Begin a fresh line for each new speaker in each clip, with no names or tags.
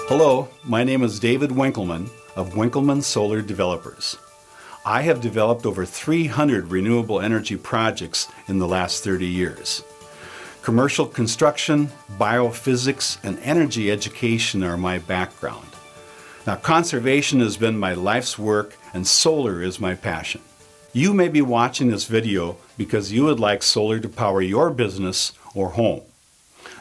Hello, my name is David Winkleman of Winkleman Solar Developers. I have developed over 300 renewable energy projects in the last 30 years. Commercial construction, biophysics, and energy education are my background. Now, conservation has been my life's work and solar is my passion. You may be watching this video because you would like solar to power your business or home.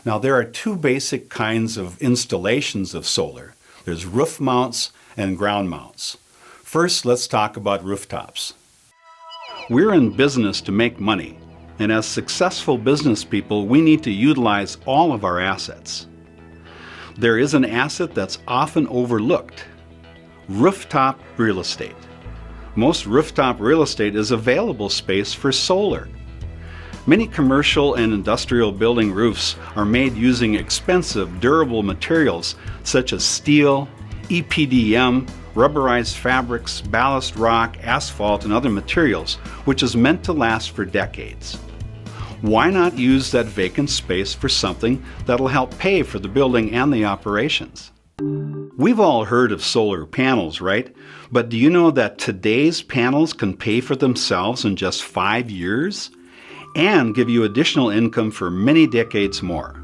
Now, there are two basic kinds of installations of solar. There's roof mounts and ground mounts. First, let's talk about rooftops. We're in business to make money, and as successful business people, we need to utilize all of our assets. There is an asset that's often overlooked: rooftop real estate. Most rooftop real estate is available space for solar. Many commercial and industrial building roofs are made using expensive, durable materials such as steel, EPDM, rubberized fabrics, ballast rock, asphalt, and other materials, which is meant to last for decades. Why not use that vacant space for something that'll help pay for the building and the operations? We've all heard of solar panels, right? But do you know that today's panels can pay for themselves in just 5 years? And give you additional income for many decades more.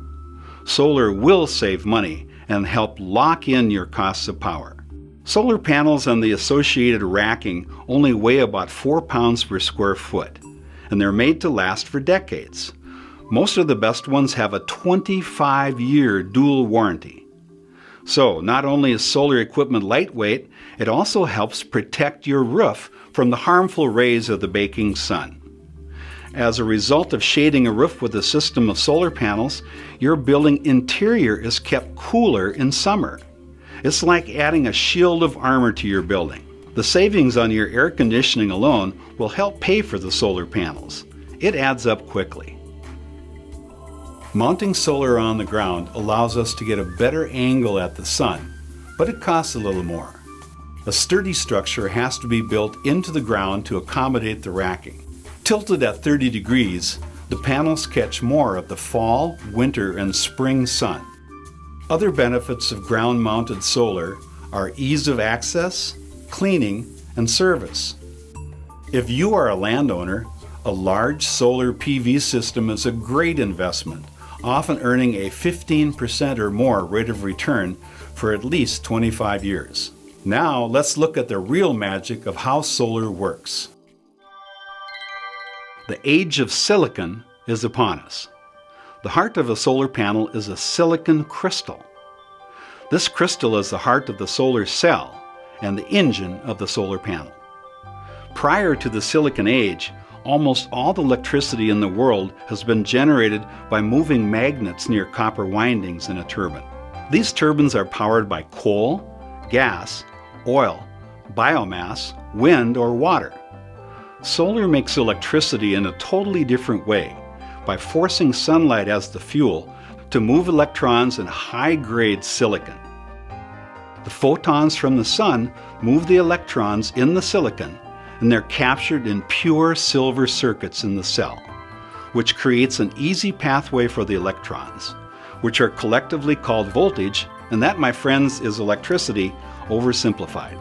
Solar will save money and help lock in your costs of power. Solar panels and the associated racking only weigh about 4 pounds per square foot, and they're made to last for decades. Most of the best ones have a 25-year dual warranty. So not only is solar equipment lightweight, it also helps protect your roof from the harmful rays of the baking sun. As a result of shading a roof with a system of solar panels, your building interior is kept cooler in summer. It's like adding a shield of armor to your building. The savings on your air conditioning alone will help pay for the solar panels. It adds up quickly. Mounting solar on the ground allows us to get a better angle at the sun, but it costs a little more. A sturdy structure has to be built into the ground to accommodate the racking. Tilted at 30 degrees, the panels catch more of the fall, winter, and spring sun. Other benefits of ground-mounted solar are ease of access, cleaning, and service. If you are a landowner, a large solar PV system is a great investment, often earning a 15% or more rate of return for at least 25 years. Now, let's look at the real magic of how solar works. The age of silicon is upon us. The heart of a solar panel is a silicon crystal. This crystal is the heart of the solar cell and the engine of the solar panel. Prior to the silicon age, almost all the electricity in the world has been generated by moving magnets near copper windings in a turbine. These turbines are powered by coal, gas, oil, biomass, wind, or water. Solar makes electricity in a totally different way, by forcing sunlight as the fuel to move electrons in high-grade silicon. The photons from the sun move the electrons in the silicon, and they're captured in pure silver circuits in the cell, which creates an easy pathway for the electrons, which are collectively called voltage, and that, my friends, is electricity oversimplified.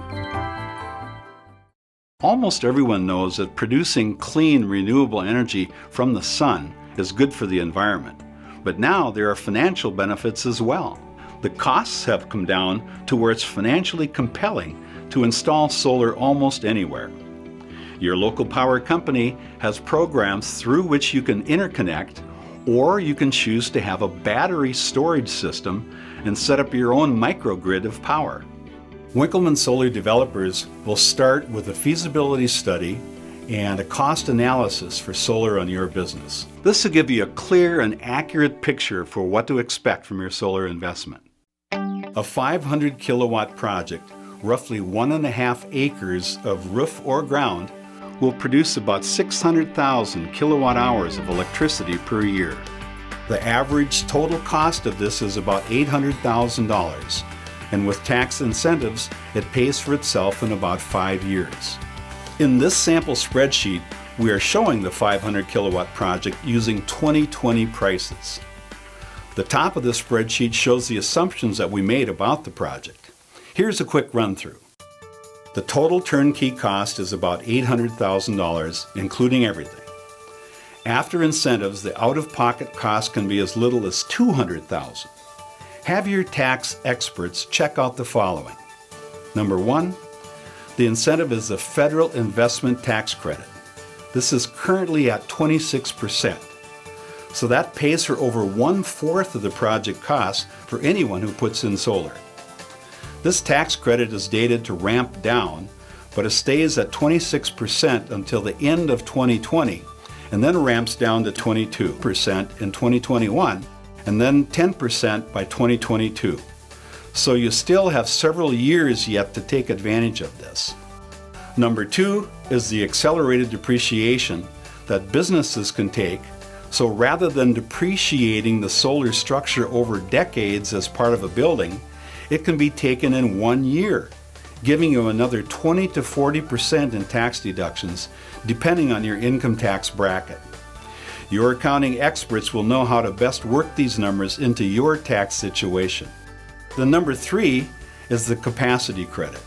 Almost everyone knows that producing clean, renewable energy from the sun is good for the environment. But now there are financial benefits as well. The costs have come down to where it's financially compelling to install solar almost anywhere. Your local power company has programs through which you can interconnect, or you can choose to have a battery storage system and set up your own microgrid of power. Winkleman Solar Developers will start with a feasibility study and a cost analysis for solar on your business. This will give you a clear and accurate picture for what to expect from your solar investment. A 500 kilowatt project, roughly 1.5 acres of roof or ground, will produce about 600,000 kilowatt hours of electricity per year. The average total cost of this is about $800,000. And with tax incentives, it pays for itself in about 5 years. In this sample spreadsheet, we are showing the 500 kilowatt project using 2020 prices. The top of the spreadsheet shows the assumptions that we made about the project. Here's a quick run-through. The total turnkey cost is about $800,000, including everything. After incentives, the out-of-pocket cost can be as little as $200,000. Have your tax experts check out the following. Number 1, the incentive is the federal investment tax credit. This is currently at 26%. So that pays for over 1/4 of the project cost for anyone who puts in solar. This tax credit is dated to ramp down, but it stays at 26% until the end of 2020, and then ramps down to 22% in 2021, and then 10% by 2022. So you still have several years yet to take advantage of this. Number 2 is the accelerated depreciation that businesses can take. So rather than depreciating the solar structure over decades as part of a building, it can be taken in 1 year, giving you another 20 to 40% in tax deductions, depending on your income tax bracket. Your accounting experts will know how to best work these numbers into your tax situation. The number 3 is the capacity credit.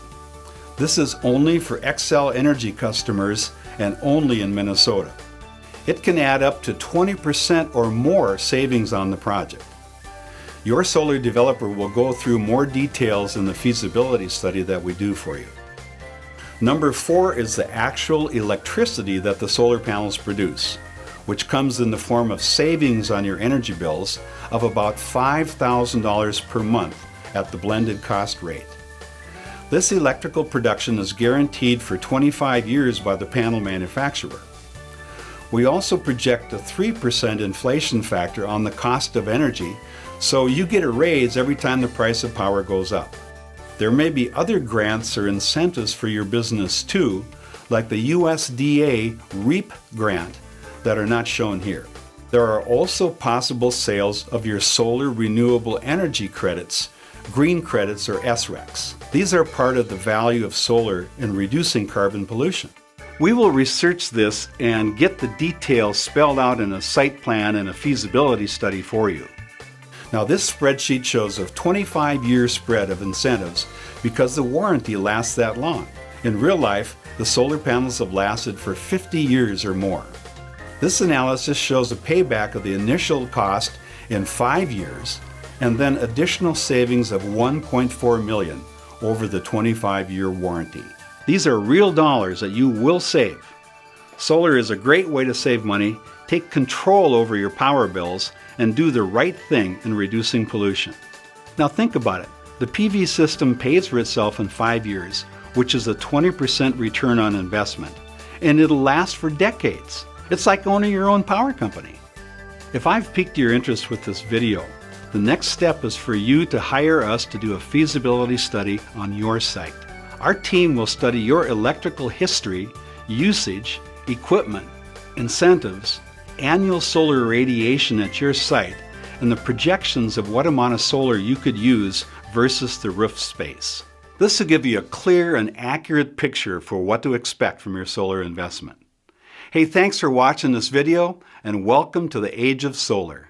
This is only for Xcel Energy customers and only in Minnesota. It can add up to 20% or more savings on the project. Your solar developer will go through more details in the feasibility study that we do for you. Number 4 is the actual electricity that the solar panels produce, which comes in the form of savings on your energy bills of about $5,000 per month at the blended cost rate. This electrical production is guaranteed for 25 years by the panel manufacturer. We also project a 3% inflation factor on the cost of energy, so you get a raise every time the price of power goes up. There may be other grants or incentives for your business too, like the USDA REAP grant, that are not shown here. There are also possible sales of your solar renewable energy credits, green credits or SRECs. These are part of the value of solar in reducing carbon pollution. We will research this and get the details spelled out in a site plan and a feasibility study for you. Now this spreadsheet shows a 25-year spread of incentives because the warranty lasts that long. In real life, the solar panels have lasted for 50 years or more. This analysis shows a payback of the initial cost in 5 years and then additional savings of $1.4 million over the 25-year warranty. These are real dollars that you will save. Solar is a great way to save money, take control over your power bills, and do the right thing in reducing pollution. Now think about it. The PV system pays for itself in 5 years, which is a 20% return on investment, and it'll last for decades. It's like owning your own power company. If I've piqued your interest with this video, the next step is for you to hire us to do a feasibility study on your site. Our team will study your electrical history, usage, equipment, incentives, annual solar radiation at your site, and the projections of what amount of solar you could use versus the roof space. This will give you a clear and accurate picture for what to expect from your solar investment. Hey, thanks for watching this video, and welcome to the age of solar.